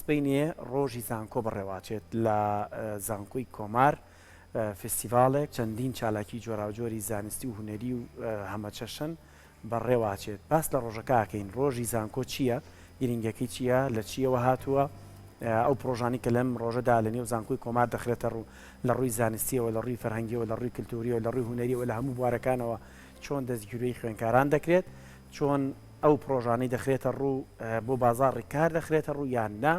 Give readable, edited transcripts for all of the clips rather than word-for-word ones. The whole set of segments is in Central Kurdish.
سبینێ ڕۆژی زانکۆ بەڕێواچێت لە زانکۆی کۆمار فستیڤالێک چەندین چالاکی جۆراوجۆری زانستی و هوەری و هەمەچەشن بەڕێواچێت باس لە ڕۆژەکەکەین ڕۆژی زانکۆ چییە گرنگەکەی چییە لە چیەوە هاتووە ئەو پرۆژانی کە لەم ڕۆژەدا لە نێو زانکۆی کۆمار دەخرێتە ڕوو لە ڕووی زانستیەوە لە ڕووی فەرهەنگیەوە لە ڕووی کللتوریەوە لە ڕووی هوەریەوە لە هەموو بوارەکانەوە چۆن دەستگیروی خوێنکاران دەکرێت چۆن ئەو پرۆژانەی دەخرێتە ڕوو بۆ بازاڕی کار دەخرێتە ڕوو یان نا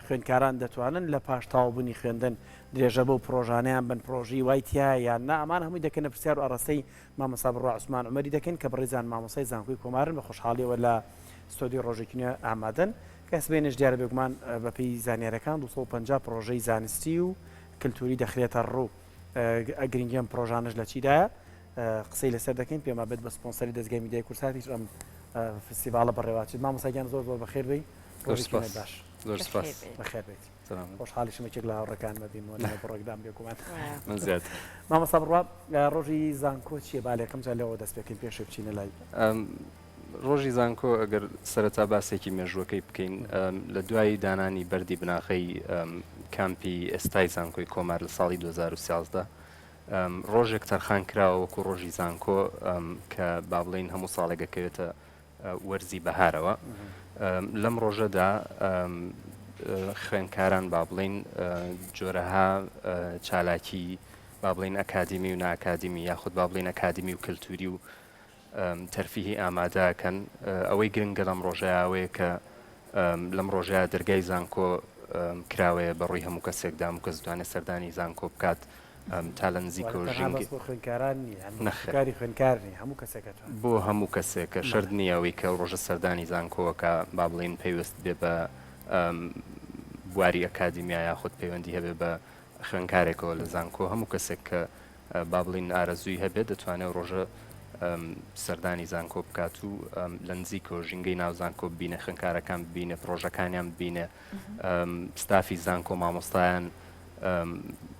خوێنکاران دەتوانن لە پاش تاوبوونی خوێندن درێژە بۆ پرۆژانیان بن پرۆژی وایتیا یان نا ئەمان هەمووی دەکەنە پرسیار و ئەڕستەی مامۆستا بڕوا عوسمان عومەری دەکەن کە بڕێزان مامۆسای زانکۆی کۆمارن بە خۆشحاڵیەوە لە ستۆدیۆ ڕۆژێکی ئامادەن کەس بێنش دیارە بێگومان بەپێی زانیارەکان 250 پرۆژەی زانستی و کللتوری دەخرێتە ڕوو ئەگرنگیان پرۆژانش لە چیدایە قسەی لەسەر دەکەین پێما بێت بە سپۆنسەری دەستگای میدیای کورساتیش ئەم فستیڤالە بەڕێواچێت مامۆستاگیان زۆر زۆر بەخێر بێی باش بەخێر بێت خۆشحاڵی شمێکێک لە هاوڕەکانمە بینەوە لە پرۆگرام بێگومان من زیاد مامۆستا بڕوا ڕۆژی زانکۆ چییە بالێکم جا لەوە دەست پێکەین پێشێ بچینە لای ڕۆژی زانکۆ ئەگەر سەرەتا باسێکی مێژوەکەی بکەین لە دوای دانانی بەردی بناخەی کامپی ئێستای زانکۆی کۆمار لە ساڵی 2013 ڕۆژێک تەرخان کراوە وەکو ڕۆژی زانکۆ کە با بڵێن هەموو ساڵێکەکەوێتە وەرزی بەهارەوە لەم ڕۆژەدا خوێنکاران با بڵێن جۆرەها چالاکی با بڵێن ئەکادیمی و ناکادیمی یاخود با بڵێن ئەکادیمی و کللتوری و تەرفیهی ئامادەکەن ئەوەی گرنگە لەم ڕۆژایەوەیە کە لەم ڕۆژەیە دەرگای زانکۆ کراوەیە بەڕووی هەموو کەسێکدا و کەس دوانێ سەردانی زانکۆ بکات تا لە نزیکە و ژینگی خوێنکاری خوێنکارنی هەموو کەسێکە بۆ هەموو کەسێک کە شەرت نییەوەی کە ڕۆژە سەردانی زانکۆوەکە با بڵێن پێویست بێ بە بواری ئەکادیمیا یاخود پەیوەندی هەبێ بە خوێنکارێکەوە لە زانکۆ هەموو کەسێک کە با بڵێن ئارەزووی هەبێت دەتوانێت ڕۆژە سەردانی زانکۆ بکات و لە نزیکۆ ژینگەی ناو زانکۆ ببینە خوێنکارەکان ببینە پرۆژەکانیان ببینە ستافی زانکۆ مامۆستایان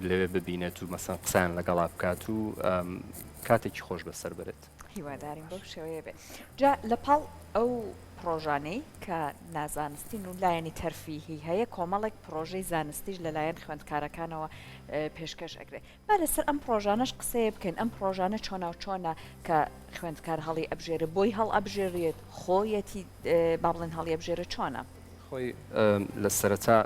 لەوێ ببینێت و مەسەن قسەیان لەگەڵا بکات و کاتێکی خۆش بەسەر برێت هیوادارین بەو شێوەیە بێت جا لە پاڵ ئەو پرۆژانەی کە نازانستین و لایەنی تەرفیهی هەیە کۆمەڵێک پرۆژەی زانستیش لەلایەن خوێندکارەکانەوە پێشکەش ئەکرێت با لەسەر ئەم پرۆژانەش قسەیە بکەین ئەم پرۆژانە چۆنا و چۆنە کە خوێندکار هەڵی ئەبژێرە بۆی هەڵ ئەبژێرێت خۆیەتی با بڵێن هەڵی ئەبژێرە چۆنە خۆی لە سەرەتا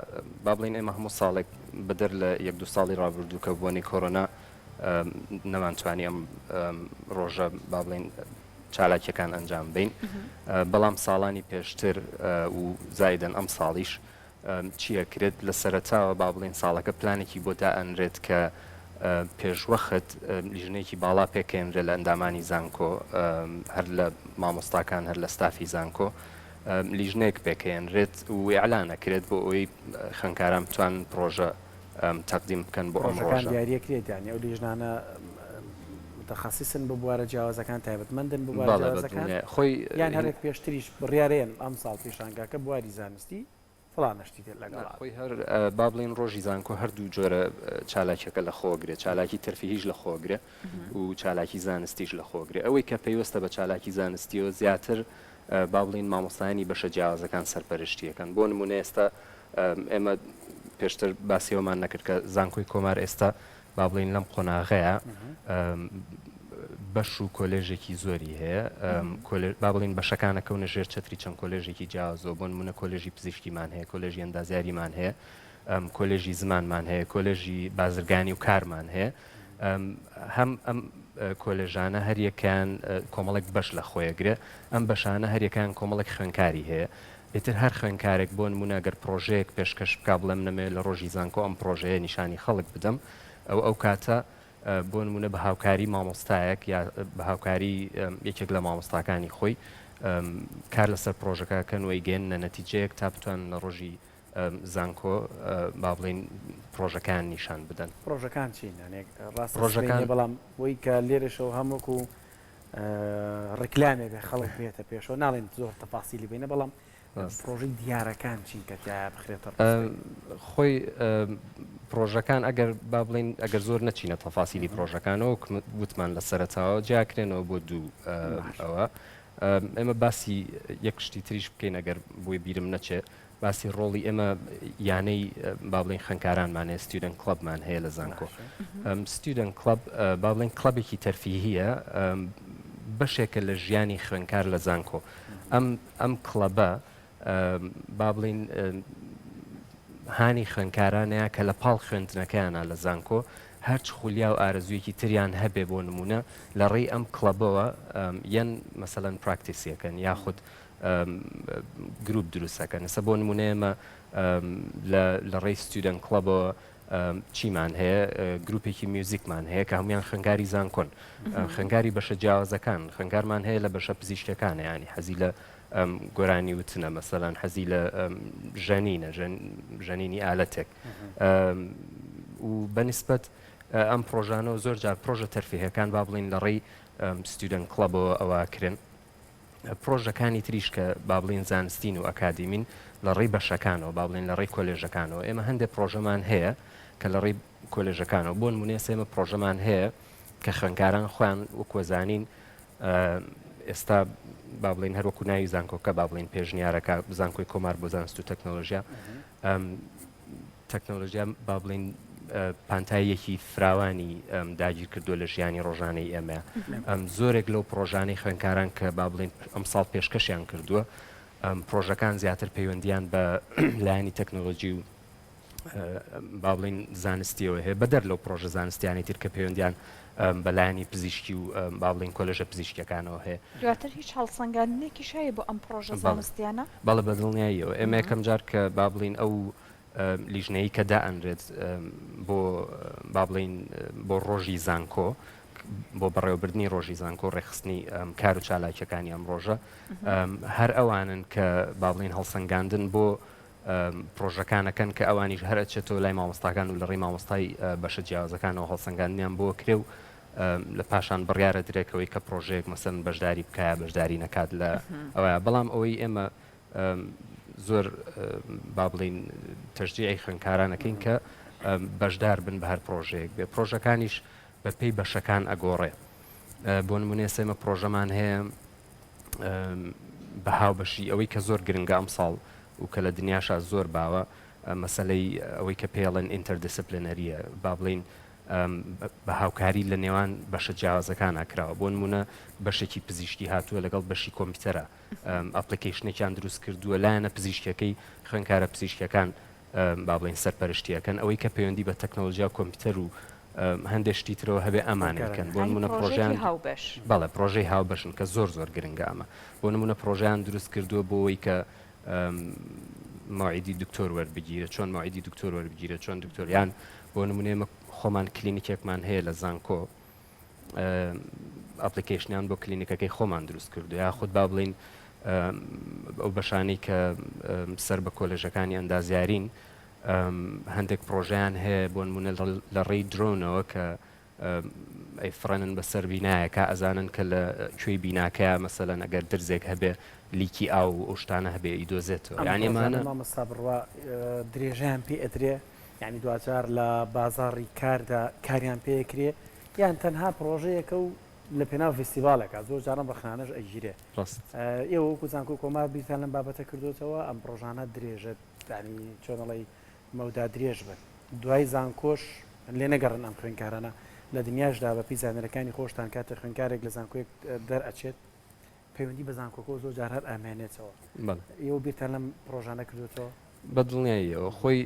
با بڵێن ئێمە هەموو ساڵێک بەدەر لە 1-2 ساڵی ڕابردوو کە بوونی کۆرۆنا نەمانتوانی ئەم ڕۆژە با بڵێن چالاکیەکان ئەنجام بین بەڵام ساڵانی پێشتر و زایدەن ئەم ساڵیش چیە کرێت لە سەرەتاوە با بڵێن ساڵەکە پلانێکی بۆ دائەنرێت کە پێشوەخت لیژنەیەکی باڵا پێکەێنرێت لە ئەندامانی زانکۆ هەر لە مامۆستاکان هەر لە ستافی زانکۆ لیژنەیەک پێکەێنرێت و ئیعلانەکرێت بۆ ئەوەی خوێنکاران بتوان پرۆژە تەقدیم بکەن بۆ ئەم ڕۆژە دیاریەکرێت یانی ئەو لیژنانە متخصصن بۆ بوارە جیاوازەکان تایبەتمەندن بۆ بوارە جیاوازەکان خۆی یان هەرێک پێشتریش بڕیارێن ئەم ساڵ پێشانگاکە بواری زانستی فڵانشتی لەگەڵ خۆی هەر با بڵێن ڕۆژی زانکۆ هەردوو جۆرە چالاکیەکە لە خۆگرێت چالاکی تەرفیهیش لە خۆگرێ و چالاکی زانستیش لە خۆگرێ ئەوەی کە پێویستە بە چالاکی زانستیەوە زیاتر با بڵین مامۆستایانی بەشە جیاوازەکان سەرپەرشتیەکەن بۆ نمونە ئێستا ئێمە پێشتر باسیەوەمان نەکرد کە زانکۆی کۆمار ئێستا با بڵین لەم قۆناغەیە بەش و کۆلێژێکی زۆری هەیە با بڵین بەشەکانەکەونە ژێر چەتری چەند کۆلێژێکی جیاوازەوە بۆ نمونە کۆلێژی پزیشکیمان هەیە کۆلێژی ئەندازیاریمان هەیە کۆلێژی زمانمان هەیە کۆلێژی بازرگانی و کارمان هەیە هەم ئەم کۆلێژانە هەریەکان کۆمەڵێک بەش لە خۆیەگرێ ئەم بەشانە هەریەکان کۆمەڵێک خوێنکاری هەیە ئیتر هەر خوێنکارێک بۆ نمونە گەر پرۆژەیەک پێشکەش بکا بڵێم نەمێ لە ڕۆژی زانکۆ ئەم پرۆژەیە نیشانی خەڵک بدەم ئەو کاتە بۆ نمونە بە هاوکاری مامۆستایەک یا بە هاوکاری یەکێک لە مامۆستاکانی خۆی کار لەسەر پرۆژەکەکەن وی گەێنە نەتیجەیەک تا بتوان لە ڕۆژی زانکۆ با بڵین پرۆژەکان نیشان بدەن پرۆژەکان چین ڕۆژەکان بەڵام وی کە لێرەشەوە هەمووکو ڕکلامێک خەڵک بێتە پێشەوە ناڵێن زۆر تەفاسیلی بینە بەڵام پرۆژەی دیارەکان چین کە تیا بخرێتە خۆی پرۆژەکان ئەگەر با بڵین ئەگەر زۆر نەچینە تەفاسیلی پرۆژەکانەوە وتمان لە سەرەتاوە جیاکرێنەوە بۆ دوو ئەوە ئێمە باسی یەک شتی تریش بکەین ئەگەر بۆی بیرم نەچێت باسی ڕۆڵی ئێمە یانەی با بڵین خوێندکارانمان ستودنت کڵبمان هەیە لە زانکۆ ستودنت کڵب با بڵین کڵبێکی تەرفیهیە بەشێکە لە ژیانی خوێندکار لە زانکۆ ئەم کڵبە با بڵین هانی خوێندکارانەیە کە لە پاڵ خوێندنەکەیانە لە زانکۆ هەرچ خولیا و ئارەزوویەکی تریان هەبێ بۆ نمونە لە ڕێی ئەم کڵبەوە یەن مەسەلەن پراکتیسیەکەن یاخود گروپ دروستەکەن ئەسە بۆ نمونەیەمە لە ڕێی ستودنت کڵبەوە چیمان هەیە گروپێکی میوزیکمان هەیە کە هەمویان خوێندکاری زانکۆن خوێندکاری بەشە جیاوازەکان خوێندکارمان هەیە لە بەشە پزیشکەکانە ینی حەزی لە گۆرانی وتنە مەسەلەن حەزی لە ژەنینی ئالەتێک و بەنسبەت ئەم پرۆژانەوە زۆر جار پرۆژە تەرفیهەکان با بڵین لە ڕێی ستودنت کڵبەوە ئەوەکردن پرۆژەکانی تریش کە با بڵین زانستین و ئەکادیمین لە ڕێی بەشەکانەوە با بڵین لە ڕێی کۆلێژەکانەوە ئێمە هەندێک پرۆژەمان هەیە کە لە ڕێی کۆلێژەکانەوە بۆ نمونێ ئێمە پرۆژەمان هەیە کە خوێندکاران خۆیان وەکوەزانین ئێستا با بڵین هەروەکو ناوی زانکۆکە با بڵین پێشنیارەکە زانکۆی کۆمار بۆ زانست و تەکنۆلۆژیا تەکنۆلۆژیا با بڵین پانتاییەکی فراوانی داگیر کردووە لە ژیانی ڕۆژانەی ئێمە زۆرێک لەو پرۆژانەی خوێندکاران کە با بڵین ئەم ساڵ پێشکەشیان کردووە پرۆژەکان زیاتر پەیوەندیان بە لایەنی تەکنۆلۆژی و با بڵین زانستیەوە هەیە بەدەر لەو پرۆژە زانستیانی تر کە پەیوەندیان بەلایانی پزیشکی و با بڵین کۆلێژە پزیشکیەکانەوە هەیە دواتر هیچ هەڵسەنگاندنێکی شایە بۆ ئەم پرۆژە زانستیانە بەڵێ بەدڵنیاییەوە ئێمە یەکەم جار کە با بڵین ئەو لیژنەیە کە دائەنرێت بۆ با بڵین بۆ ڕۆژی زانکۆ بۆ بەڕێوەبردننی ڕۆژی زانکۆ ڕێخستنی کار و چالاکیەکانی ئەم ڕۆژە هەر ئەوانن کە با بڵین هەڵسەنگاندن بۆ پرۆژەکانەکەن کە ئەوانیش هەر ئەچێتەوە لای مامۆستاکان و لە ڕێی مامۆستای بەشە جیاوازەکانەوە هەڵسەنگاندنیان بۆ کرێ و لە پاشان بڕیارە درێکەوەی کە پرۆژەیەک مەسەن بەشداری بکایە بەشداری نەکات لە ئەوە بەڵام ئەوەی ئێمە زۆر با بڵین تەشجیعی خوێندکارانەکەین کە بەشدار بن بە هەر پرۆژەیەک بێ پرۆژەکانیش بە پێی بەشەکان ئەگۆڕێ بۆ نمونێ ئێمە پرۆژەمان هەیە بە هاوبەشی ئەوەی کە زۆر گرنگە ئەم ساڵ و کە لە دنیاشا زۆر باوە مەسلەی ئەوەی کە پێڵێن ئینتەردیسپلینەریە با بڵین بە هاوکاری لە نێوان بەشە جیاوازەکان ئاکراوە بۆ نمونە بەشێکی پزیشکی هاتووە لەگەڵ بەشی کۆمپیوتەرە ئەپلیکیشنێکیان دروست کردووە لایەنە پزیشکەکەی خوێندکارە پزیشکەکان با بڵین سەرپەرشتیەکەن ئەوەی کە پەیوەندی بە تەکنۆلۆژیا کۆمپیوتەر و هەندێک شتیترەوە هەبێ ئەمانەکەن بۆ نمونە پرۆژیان بەڵێ پرۆژەی هاوبەشن کە زۆر زۆر گرنگە ئەمە بۆ نمونە پرۆژیان دروست کردووە بۆەوەی کە ماعیدی دکتۆر وەربگیرە چۆن ماعیدی دکتۆر وەربگیرە چۆن دکتۆریان بۆ نمونێ خۆمان کلینیکێکمان هەیە لە زانکۆ ئەپلیکیشنیان بۆ کلینیکەکەی خۆمان دروست کردو یا خودت با بڵین ئەو بەشانەی کە سەر بە کۆلێژەکانی ئەندازیارین هەندێک پرۆژیان هەیە بۆ نمونە لە ڕێی درۆنەوە کە ئەیفرەنن بەسەر بینایەکە ئەزانن کە لە کوێی بیناکەیە مەسەلەن ئەگەر درزێک هەبێ لیکی ئاو ئەو شتانە هەبێ ئیدۆزێتەوە یانێمانە مامەستا بڕوا درێژیان پێ ئەدرێ یعنی دوجار لە بازاڕی کاردا کاریان پێکرێ یان تەنها پرۆژەیەکە و لە پێناو فستیڤالێکە زۆر جاران بەخانەش ئەگیرێ ئێوە وەکو زانکۆ کۆمار بیرتان لەم بابەتە کردوتەوە ئەم پرۆژانە درێژە ینی چۆنەڵی مەودا درێژ بن دوای زانکۆش لێ نەگەڕن ئەم خوێندکارانە لە دنیاشدا بە پیزانەرەکانی خۆشتان کاتە خوێندکارێک لە زانکۆیەک دەرئەچێت پەیوەندی بە زانکۆکۆ زۆر جار هەر ئامێنێتەوە ئێوە بیرتان لەم پرۆژانە کردوتەوە بەدڵنیاییەوە خۆی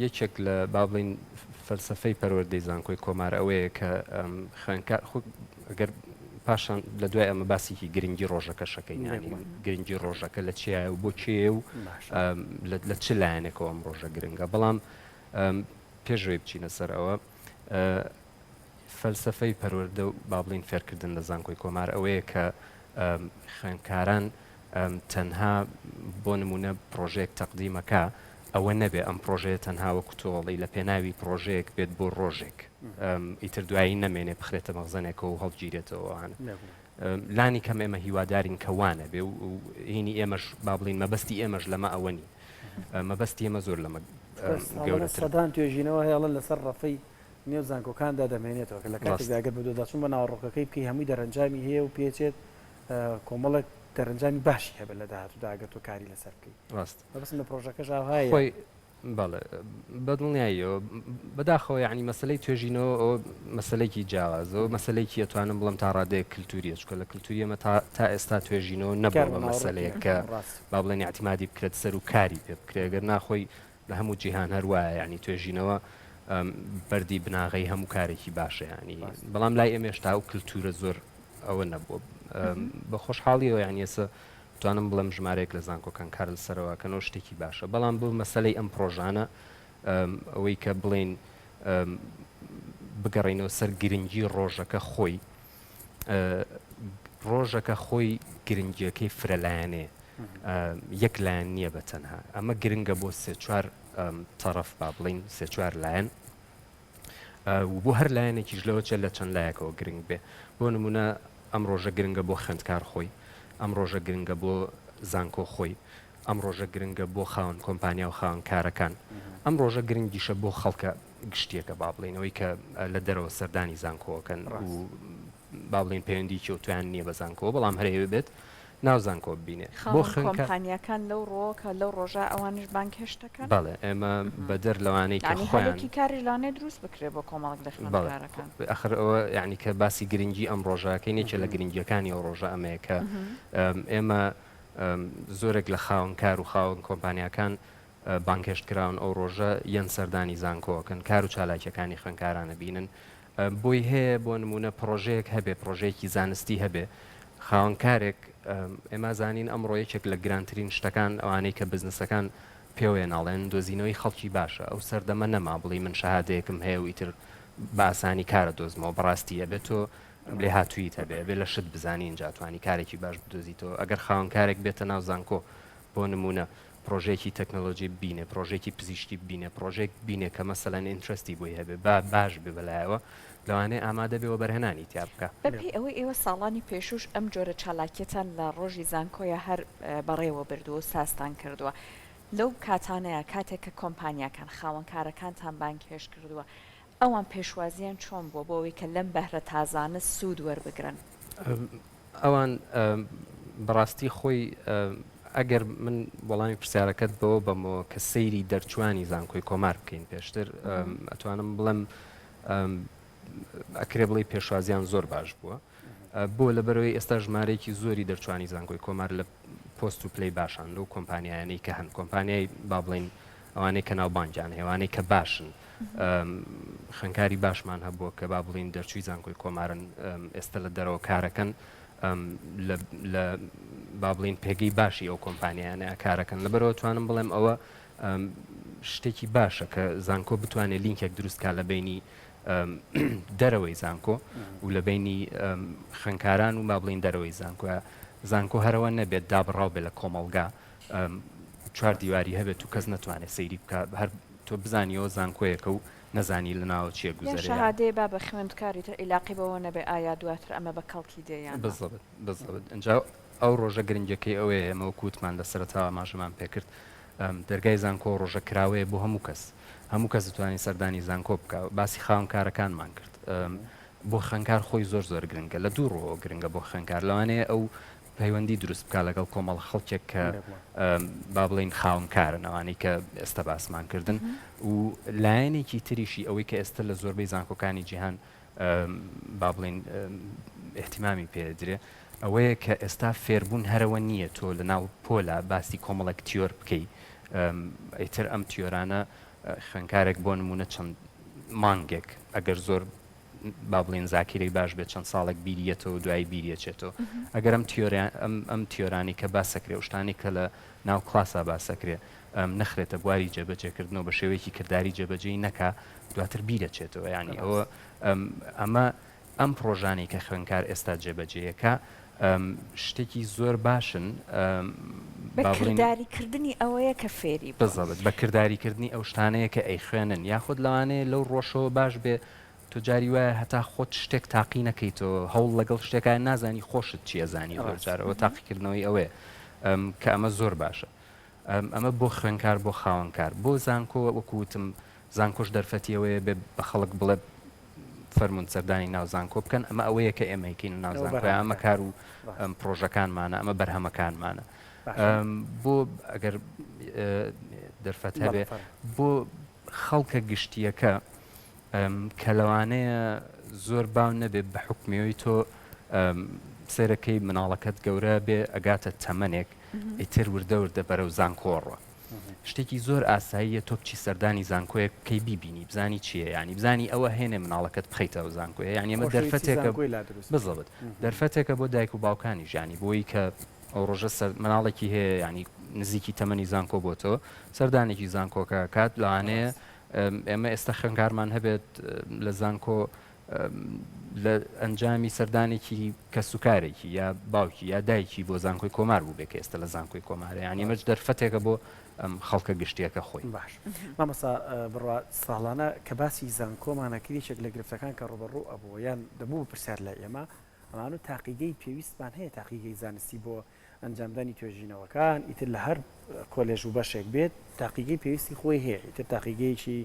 یەکێک لە با بڵین فەلسەفەی پەروەردەی زانکۆی کۆمار ئەوەیە کە خوێندکار ئەگەر پاشان لە دوای ئەمە باسیکی گرنگی ڕۆژەکەشەکەی ینی گرنگی ڕۆژەکە لە چیایە و بۆ چێ و لە چ لایەنێکەوە ئەم ڕۆژە گرنگە بەڵام پێشوێ بچینە سەر ئەوە فەلسەفەی پەروەردە و با بڵین فێرکردن لە زانکۆی کۆمار ئەوەیە کە خوێندکاران تەنها بۆ نمونە پرۆژەیەک تەقدیمەکە ئەوە نەبێ ئەم پرۆژەیە تەنها وەکو تۆڵی لە پێناوی پرۆژەیەک بێت بۆ ڕۆژێک ئیتر دوایی نەمێنێ بخرێتە مەغزنێکەوە و هەڵگیرێتەوەوانە لانی کەم ئێمە هیوادارین کەوانە بێ و هینی ئێمەش با بڵین مەبەستی ئێمەش لەمە ئەوەنی مەبەستی ئێمە زۆر لەمە سەدان توێژینەوە هێڵن لەسەر ڕەفەی نێو زانکۆکاندا دەمێنێتەوە کە لە کاتێکداگەر بەدۆداچوون بە ناوەڕۆکەکەی بکەی هەمووی دەرەنجامی هەیە و پێچێت کۆمەڵک دەرەنجامی باشی هەبێت لە داهاتوودا ئەگەر تۆ کاری لەسەر بکەیت ڕاست بەسم لە پرۆژەکەش ئاهایە خۆی بەڵێ بەدڵنیاییەوە بەداخەوە یعنی مەسلەی توێژینەوە ئەو مەسلەیەکی جیاوازەوە مەسلەیەکی ئەتوانم بڵم تا ڕادەیە کللتوریە چکە لە کللتوریەمە تا ئێستا توێژینەوە نەبووە بە مەسلەیە کە با بڵێن اعتیمادی بکرێت سەر و کاری پێ بکرێ گەر ناخۆی لە هەموو جیهان هەروایە یعنی توێژینەوە بەردی بناغی هەموو کارێکی باشە ینی بەڵام لای ئێمێشتا و کللتورە زۆر ئەوە نەبووە بە خۆشحاڵیەوە یان ئێستا توانم بڵم ژمارەیەک لە زانکۆکان کار لەسەرەوەکەنەوە شتێکی باشە بەڵام بوو مەسلەی ئەم پرۆژانە ئەوەی کە بڵین بگەڕینەوە سەر گرنگی ڕۆژەکە خۆی ڕۆژەکە خۆی گرنگیەکەی فرەلایەنێ یەک لایەن نییە بە تەنها ئەمە گرنگە بۆ سێ چوار تەرەف با بڵین سێ چوار لایەن بۆ هەر لایەنێکیش لەوە چێت لە چەند لایەکەوە گرنگ بێ بۆ نمونە ئەم ڕۆژە گرنگە بۆ خوێندکار خۆی ئەم ڕۆژە گرنگە بۆ زانکۆ خۆی ئەم ڕۆژە گرنگە بۆ خاوەن کۆمپانیا و خاوەن کارەکان ئەم ڕۆژە گرنگیشە بۆ خەڵکە گشتیەکە با بڵێنەوەی کە لە دەرەوە سەردانی زانکۆەکەن و با بڵین پەیوەندی و تویان نییە بە زانکۆ بەڵام هەرێوێ بێت ناو زانکۆ ببینێ بۆ کۆمپانیەکان لەو ڕۆکە لەو ڕۆژە ئەوانش بانک هێشتەکان بەڵێ ئێمە بەدەر لەوانەی کە خۆیانکی کاری لانێ دروست بکرێت بۆ کۆمەڵک لە خوێندکارەکان ئەخر ئەوە یعنی کە باسی گرنگی ئەم ڕۆژەکەی نێکە لە گرنگیەکانی ئەو ڕۆژە ئەمەیە کە ئێمە زۆرێک لە خاوەن کار و خاوەن کۆمپانیەکان بانکێشتکراون ئەو ڕۆژە یەن سەردانی زانکۆکەن کار و چالاکیەکانی خوێندکارانە بینن بۆی هەیە بۆ نمونە پرۆژەیەک هەبێ پرۆژەیەکی زانستی هەبێ خاوەن کارێک ئێمە زانین ئەمڕۆ یەکێک لە گرانترین شتەکان ئەوانەی کە بزنسەکان پێوێ ناڵێن دۆزینەوەی خەڵکی باشە ئەو سەردەمە نەما بڵی من شەهادەیەکم هەیە و ئیتر باسانی کارە دۆزمەوە بەڕاستیە بێت تۆ لێ هاتوویت هەبێ بێ لە شت بزانین جاتوانی کارێکی باش بدۆزیتەوە ئەگەر خاوەن کارێک بێتە ناو زانکۆ بۆ نمونە پرۆژێکی تەکنۆلۆژی بینێ پرۆژێکی پزیشتی بینێ پرۆژێک بینێ کە مەسەلەن ئینترستی بۆی هەبێ باش بێ بەلایەوە لەوانەیە ئامادە بێەوە بەرهێنانی تیا بکە بەپی ئەوەی ئێوە ساڵانی پێشوش ئەم جۆرە چالاکیەتان لە ڕۆژی زانکۆیە هەر بەڕێوە بردووە و ساستان کردووە لەو کاتانەیە کاتێک کە کۆمپانیاکان خاوەنکارەکانتان بانک هێش کردووە ئەوان پێشوازیان چۆن بووە بۆەوەی کە لەم بەهرە تازانە سوود وەربگرن ئەوان بەڕاستی خۆی ئەگەر من وەڵامی پرسیارەکەت بەوە بەمەوە کە سەیری دەرچوانی زانکۆی کۆمار بکەین پێشتر ئەتوانم بڵم ئەکرێ بڵی پێشوازیان زۆر باش بووە بۆ لەبەرەوەی ئێستا ژمارەیەکی زۆری دەرچوانی زانکۆی کۆمار لە پۆست و پلەی باشان لەو کۆمپانیانەی کە هەن کۆمپانیای با بڵین ئەوانەی کە ناوبانجان هێوانەی کە باشن خوێندکاری باشمان هەبووە کە با بڵین دەرچووی زانکۆی کۆمارن ئێستا لە دەرەوە کارەکەن لە با بڵین پێگەی باشی ئەو کۆمپانیانە کارەکەن لەبەرەوە توانم بڵێم ئەوە شتێکی باشە کە زانکۆ بتوانێت لینکێک دروستکە لە بینی دەرەوەی زانکۆ و لە بینی خوێندکاران و با بڵین دەرەوەی زانکۆە زانکۆ هەرەوە نەبێت دابڕاو بێ لە کۆمەڵگا چوار دیواری هەبێت و کەس ناتوانێت سەیری بکە هەر تۆ بزانیەوە زانکۆیەکە و نەزانی لە ناوە چیە گوزەرێ شەهادەیە با بە خوێندکاری تر عیلاقی بەوە نەبێ ئایا دواتر ئەمە بە کەڵکی دێیان بزڵبت ئەنجا ئەو ڕۆژە گرنگەکەی ئەوەیە ئەمە کووتمان لە سەرەتاوە ماژەمان پێکرد دەرگای زانکۆ ڕۆژە کراوەیە بۆ هەموو کەس دەتوانێت سەردانی زانکۆ بکە باسی خاوەنکارەکانمان کرد بۆ خوێندکار خۆی زۆر گرنگە لە دوو ڕۆ گرنگە بۆ خوێندکار لەوانەیە ئەو پەیوەندی دروست بکە لەگەڵ کۆمەڵ خەڵکێک کە با بڵین خاوەنکارن ئەوانەی کە ئێستا باسمان کردن و لایەنێکی تریشی ئەوەی کە ئێستا لە زۆربەی زانکۆکانی جیهان با بڵین احتیمامی پێدرێ ئەوەیە کە ئێستا فێربوون هەرەوە نییە تۆ لە ناو پۆلە باسی کۆمەڵک تیۆر بکەی ئیتر ئەم تیۆرانە خوێندکارێک بۆ نمونە چەند مانگێک ئەگەر زۆر با بڵێن زاکیرەی باش بێت چەند ساڵێک بیریێتەوە دوای بیریەچێتەوە ئەگەر ئەم تیۆرانی کە باسەکرێ شتانی کە لە ناو کلاسا باسەکرێ نەخرێتە بواری جێبەجێکردنەوە بە شێوەیەکی کردداری جێبەجێی نەکا دواتر بیرەچێتەوە ینی ئەوە ئەمە ئەم پرۆژانەی کە خوێندکار ئێستا جێبەجێیەکە شتێکی زۆر باشن بەکرداریکردنی ئەوەیە کە فێری بزڵت بە کرداریکردنی ئەو شتانەیە کە ئەی خوێنن یاخود لەوانەیە لەو ڕۆژەوە باش بێ تۆ جاری وایە هەتا خۆت شتێک تاقی نەکەیتەوە هەوڵ لەگەڵ شتێکان نازانی خۆشت چیە زانی زۆرجارەوە تاقیکردنەوەی ئەوەیە کە ئەمە زۆر باشە ئەمە بۆ خوێندکار بۆ خاوەنکار بۆ زانکۆ وەکوتم زانکۆش دەرفەتیەوەیە بێ بە خەڵک بڵێ فەرمونون سەردانی ناوزانکۆ بکەن ئەمە ئەوەیە کە ئێمەکەین ناوزانکۆ ئەمە کار و پرۆژەکانمانە ئەمە بەرهەمەکانمانە بۆ ئەگەر دەرفەت هەبێ بۆ خەڵکە گشتیەکە کە لەوانەیە زۆر باو نەبێ بە حکمیەوەی تۆ سەرەکەی مناڵەکەت گەورە بێ ئەگاتە تەمەنێک ئیتر وردە وردە بەرەو زانکۆڕە شتێکی زۆر ئاساییە تۆ بچی سەردانی زانکۆیە کەی بیبینی بزانی چییە ینی بزانی ئەوە هێنێ مناڵەکەت بخەیتەوە زانکۆیە یعنی ئەمە دەرفەتێکە بزڵت دەرفەتێکە بۆ دایک و باوکانی ژانی بۆی کە ئەو ڕۆژە مناڵێکی هەیە ینی نزیکی تەمەنی زانکۆ بۆ تۆ سەردانێکی زانکۆکە کات لەوانەیە ئێمە ئێستا خوێنکارمان هەبێت لە زانکۆ لە ئەنجامی سەردانێکی کە سوکارێکی یا باوکی یا دایکی بۆ زانکۆی کۆمار بوو بێکە ئێستا لە زانکۆی کۆمارە ینی مەج دەرفەتێکە بۆ خەڵکە گشتیەکە خۆی باش مامەسا بڕوا ساڵانە کە باسی زانکۆمانەکردی شێک لە گرفتەکان کە ڕوبەڕوو ئەبوو یان دەبوو پرسیار لە ئێمە ئەمان و تاقیگەی پێویستمان هەیە تاقیگەی زانستی بۆ ئەنجامدانی توێژینەوەکان ئیتر لە هەر کۆلێژ و بەشێک بێت تاقیگەی پێویستی خۆی هەیە ئیتر تاقیگەیەکی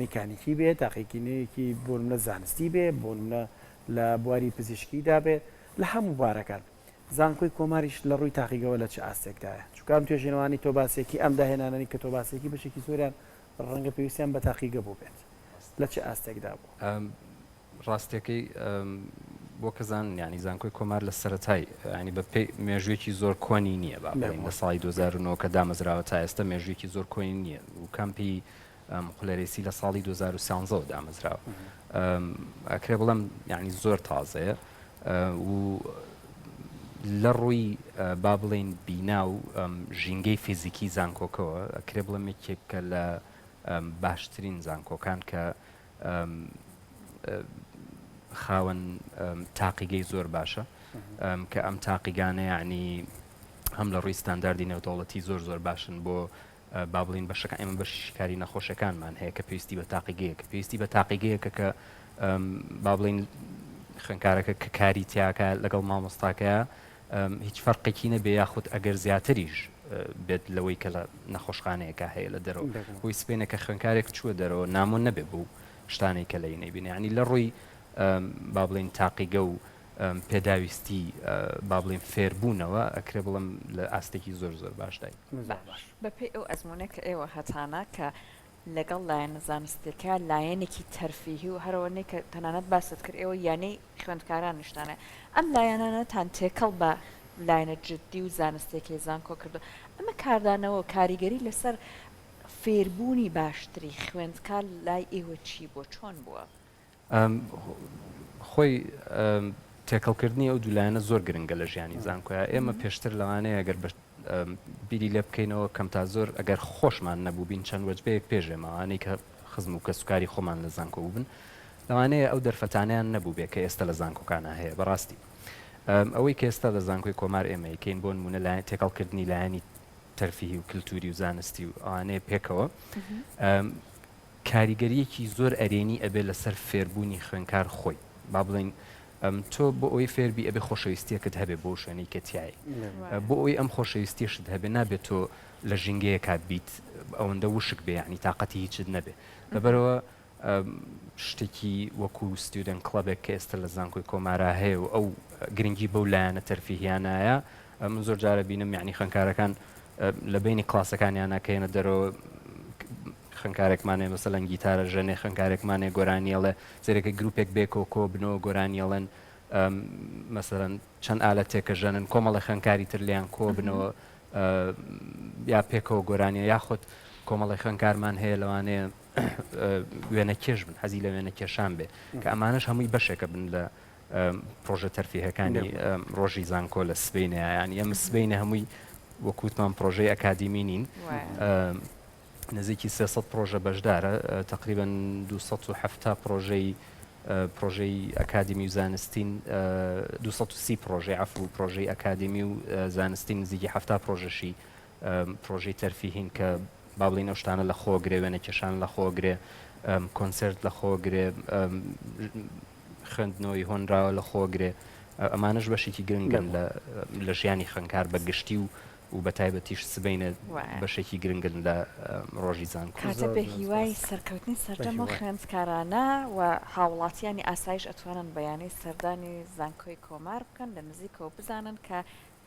میکانیکی بێت تاقیکینەیەکی بۆ منە زانستی بێ بۆ منە لە بواری پزیشکیدا بێت لە هەموو بارەکان زانکۆی کۆماریش لە ڕووی تاقیگەوە لە چه ئاستێکدایە چکام توێژینەوانی تۆ باسێکی ئەم داهێنانەی کە تۆ باسێکی بەشێکی زۆریان ڕەنگە پێویستیان بە تاقیگە بوو بێت لە چه ئاستێکدا بوو ڕاستیەکەی بۆ کەزان ینی زانکۆی کۆمار لە سەرەتای ینی بە مێژوێکی زۆر کۆنی نییە لە ساڵی 2009 کە دامەزراوە تا ئێستا مێژوێکی زۆر کۆنی نییە و کامپی قولەرێسی لە ساڵی 2013 دامەزراوە ئەکرێ بڵم ینی زۆر تازەیە و لە ڕووی با بڵێن بینا و ژینگەی فیزیکی زانکۆکەوە ئەکرێ بڵم یەکێکە لە باشترین زانکۆکان کە خاوەن تاقیگەی زۆر باشە کە ئەم تاقیگانە یعنی هەم لە ڕووی ستانداردی نێودەوڵەتی زۆر زۆر باشن بۆ با بڵین بەشەکان ئێمە بەشی شکاری نەخۆشەکانمان هەیە کە پێویستی بە تاقیگەیە کە پێویستی بە تاقیگەیەکە کە با بڵین خوێنکارەکە کە کاری تیاکە لەگەڵ مامۆستاکەیە هیچ فەرقێکی نەبێ یاخود ئەگەر زیاتریش بێت لەوەی کە لە نەخۆشخانەیەکە هەیە لە دەرەوە بۆی سپێنە کە خوێنکارێک چووە دەرەوە نامۆ نەبێ بوو شتانێک کە لەی نەبینێ ینی لە ڕووی با بڵین تاقیگە و پێداویستی با بڵین فێربوونەوە ئەکرێ بڵم لە ئاستێکی زۆر زۆر باشدای بەپێی ئەو ئەزمونێک کە ئێوە هەتانە کە لەگەڵ لایەنە زانستیەکە لایەنێکی تەرفیهی و هەرەوەنەی کە تەنانەت باست کرد ئێوە یانەی خوێندکاران نیشتانە ئەم لایەنانەتان تێکەڵ بە لایەنە جددی و زانستێکی زانکۆ کردو ئەمە کاردانەوە کاریگەری لەسەر فێربوونی باشتری خوێندکار لای ئێوە چی بۆ چۆن بووە؟ خۆی تێکەڵکردنی ئەو دوولایەنە زۆر گرنگە لە ژیانی زانکۆیە ئێمە پێشتر لەوانەیە ئەگەر بیری لێ بکەینەوە کەم تا زۆر ئەگەر خۆشمان نەبوو بین چەند وەجبەیەک پێژێمەوانەی کە خزم و کە سوکاری خۆمان لە زانکۆ بووبن لەوانەیە ئەو دەرفەتانیان نەبوو بێ کە ئێستا لە زانکۆکانە هەیە بەڕاستی ئەوەی کە ئێستا لە زانکۆی کۆمار ئێمەیەکەین بۆ نمونە لایەن تێکەڵکردنی لایەنی تەرفیهی و کللتوری و زانستی و ئەوانەیە پێکەوە کاریگەریەکی زۆر ئەرێنی ئەبێ لەسەر فێربوونی خوێنکار خۆی با بڵین تۆ بۆ ئەوی فێربی ئەبێ خۆشەویستیەکەت هەبێ بۆ شوێنەی کە تایە بۆ ئەوی ئەم خۆشەویستیشت هەبێ نابێت تۆ لە ژینگەیەکە بیت ئەوەندە وشک بێ ینی تااقەتی هیچت نەبێ لەبەرەوە شتێکی وەکو ستودنت کڵبێک کە ئێستا لە زانکۆی کۆمارە هەیە و ئەو گرنگی بەو لایەنە تەرفیهیانایە من زۆر جارە بینم یعنی خوێنکارەکان لە بینی کلاسەکانیان ناکەینە دەرەوە خوێنکارێکمانێ مەسەلەن گیتارە ژەنێ خوێنکارێکمانێ گۆرانیەڵێ زێرەکە گروپێک بێکەوە کۆ بنەوە گۆرانیەڵەن مەسەلەن چەند ئالەتێکە ژەنن کۆمەڵە خوێنکاری تر لیان کۆ بنەوە یا پێکەوە گۆرانیە یاخود کۆمەڵی خوێنکارمان هەیە لەوانەیە وێنە کێش بن حەزی لە وێنە کێشان بێ کە ئەمانش هەمووی بەشێکە بن لە پرۆژە تەرفیهەکانی ڕۆژی زانکۆ لە سبەینە یانی ئەمە سبەینە هەمووی وەکوتمان پرۆژەی ئەکادیمی نین نزیکی 300 پرۆژە بەشدارە تقریبا 270 پرۆژەی ئەکادمی و زانستین 230 پرۆژەی عفو و پرۆژەی ئەکادمی و زانستین نزیکی 7 پرۆژەشی پرۆژەی تەرفیهین کە با بڵین ئەو شتانە لە خۆگرێ وێنە کێشان لە خۆگرێ کۆنسرت لە خۆگرێ خوێندنەوەی هۆنراوە لە خۆگرێ ئەمانش بەشێکی گرنگن لە ژیانی خوێنکار بە گشتی و و بە تایبەتیش سبینە وایە. بەشێکی گرنگن لە ڕۆژی زانکۆ کاتە زۆر بە زۆر هیوای سپاس. سەرکەوتنی سەردەم و هیوای. خوێندکارانە و هاوڵاتیانی ئاسایش ئەتوانن بەیانەی سەردانی زانکۆی کۆمار بکەن لە نزیکەوە بزانن کە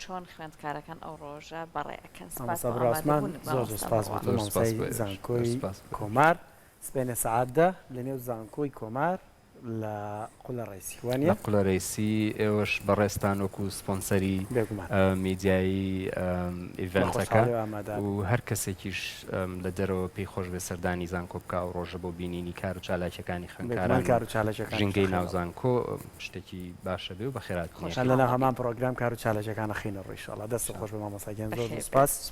چۆن خوێندکارەکان ئەو ڕۆژە بەڕێەکەن مامۆستا بڕاسمان زۆر زۆر سپاس بۆ تۆ زۆر مامۆستای سپاس بۆ ئێوەش. زانکۆی زۆر سپاس بۆ. کۆمار سپێنە سەعاتدا لە نێو زانکۆی کۆمار لە قوڵە ڕێسی لە وانە قوڵەڕێسی ئێوەش بەڕێستان وەکو سپۆنسەری بێگومان میدیایی ئیڤنتەکە خۆشحاڵی و ئامادە و هەر کەسێکیش لە دەرەوە پێی خۆش بێ سەردانی زانکۆ بکە و ڕۆژە بۆ بینینی کار و چالاکیەکانی بێگومان خوێندکاران کار و چالەکەەکان ژینگەی ناوزانکۆ شتێکی باشە بێ و بەخێرات خۆشان لەنا هەمان پرۆگرام کار و چالەکەەکانە خینە ڕۆیشەڵە دەست خۆش بە مامۆساگەن زۆر بەخێر سپاس